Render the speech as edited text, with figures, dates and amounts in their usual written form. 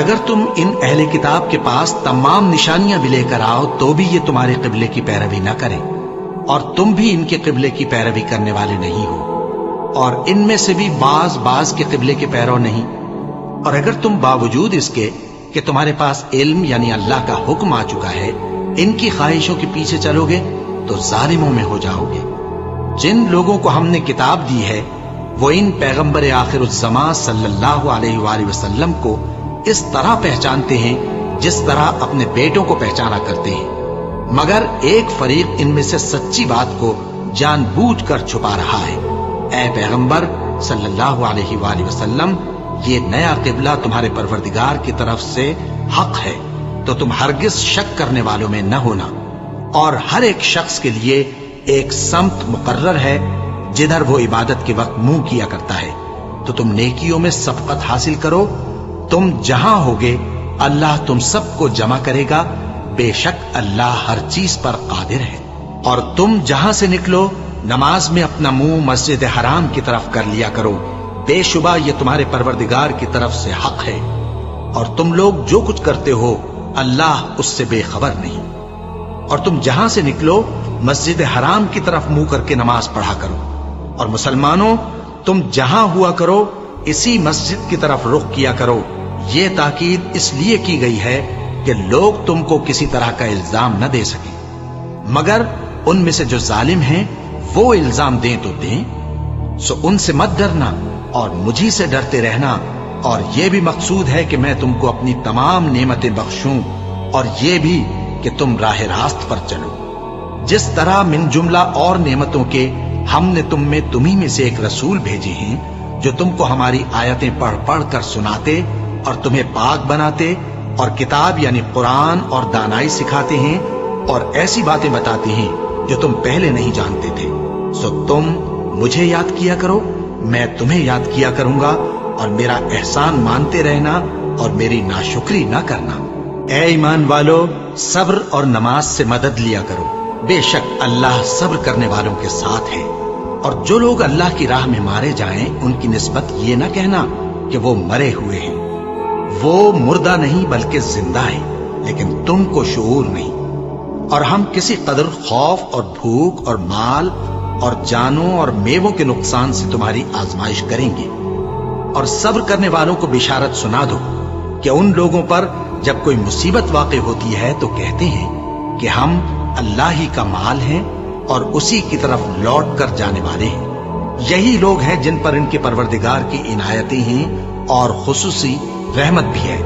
اگر تم ان اہل کتاب کے پاس تمام نشانیاں بھی لے کر آؤ تو بھی یہ تمہارے قبلے کی پیروی نہ کریں، اور تم بھی ان کے قبلے کی پیروی کرنے والے نہیں ہو، اور ان میں سے بھی بعض کے قبلے کے پیرو نہیں۔ اور اگر تم باوجود اس کے کہ تمہارے پاس علم یعنی اللہ کا حکم آ چکا ہے، ان کی خواہشوں کے پیچھے چلو گے تو ظالموں میں ہو جاؤ گے۔ جن لوگوں کو ہم نے کتاب دی ہے وہ ان پیغمبر آخر الزمان صلی اللہ علیہ وآلہ وسلم کو اس طرح پہچانتے ہیں جس طرح اپنے بیٹوں کو پہچانا کرتے ہیں، مگر ایک فریق ان میں سے سچی بات کو جان بوجھ کر چھپا رہا ہے۔ اے پیغمبر صلی اللہ علیہ وآلہ وسلم، یہ نیا قبلہ تمہارے پروردگار کی طرف سے حق ہے، تو تم ہرگز شک کرنے والوں میں نہ ہونا، اور ہر ایک شخص کے لیے ایک سمت مقرر ہے جدھر وہ عبادت کے وقت منہ کیا کرتا ہے، تو تم نیکیوں میں سبقت حاصل کرو۔ تم جہاں ہوگے اللہ تم سب کو جمع کرے گا، بے شک اللہ ہر چیز پر قادر ہے۔ اور تم جہاں سے نکلو نماز میں اپنا منہ مسجد حرام کی طرف کر لیا کرو، بے شبہ یہ تمہارے پروردگار کی طرف سے حق ہے، اور تم لوگ جو کچھ کرتے ہو اللہ اس سے بے خبر نہیں۔ اور تم جہاں سے نکلو مسجد حرام کی طرف منہ کر کے نماز پڑھا کرو، اور مسلمانوں تم جہاں ہوا کرو اسی مسجد کی طرف رخ کیا کرو۔ یہ تاکید اس لیے کی گئی ہے کہ لوگ تم کو کسی طرح کا الزام نہ دے سکیں، مگر ان میں سے جو ظالم ہیں وہ الزام دیں تو دیں، سو ان سے مت ڈرنا اور مجھی سے ڈرتے رہنا، اور یہ بھی مقصود ہے کہ میں تم کو اپنی تمام نعمتیں بخشوں، اور یہ بھی کہ تم راہ راست پر چلو۔ جس طرح من جملہ اور نعمتوں کے ہم نے تمہیں میں سے ایک رسول بھیجے ہیں جو تم کو ہماری آیتیں پڑھ پڑھ کر سناتے اور تمہیں پاک بناتے، اور کتاب یعنی قرآن اور دانائی سکھاتے ہیں، اور ایسی باتیں بتاتے ہیں جو تم پہلے نہیں جانتے تھے، سو تم مجھے یاد کیا کرو، میں تمہیں یاد کیا کروں گا، اور میرا احسان مانتے رہنا اور میری ناشکری نہ کرنا۔ اے ایمان والو، صبر اور نماز سے مدد لیا کرو، بے شک اللہ صبر کرنے والوں کے ساتھ ہے۔ اور جو لوگ اللہ کی راہ میں مارے جائیں ان کی نسبت یہ نہ کہنا کہ وہ مرے ہوئے ہیں، وہ مردہ نہیں بلکہ زندہ ہے، لیکن تم کو شعور نہیں۔ اور ہم کسی قدر خوف اور بھوک اور مال اور جانوں اور میووں کے نقصان سے تمہاری آزمائش کریں گے، اور صبر کرنے والوں کو بشارت سنا دو کہ ان لوگوں پر جب کوئی مصیبت واقع ہوتی ہے تو کہتے ہیں کہ ہم اللہ ہی کا مال ہیں اور اسی کی طرف لوٹ کر جانے والے ہیں۔ یہی لوگ ہیں جن پر ان کے پروردگار کی عنایتیں ہیں اور خصوصی رحمت بھی ہے۔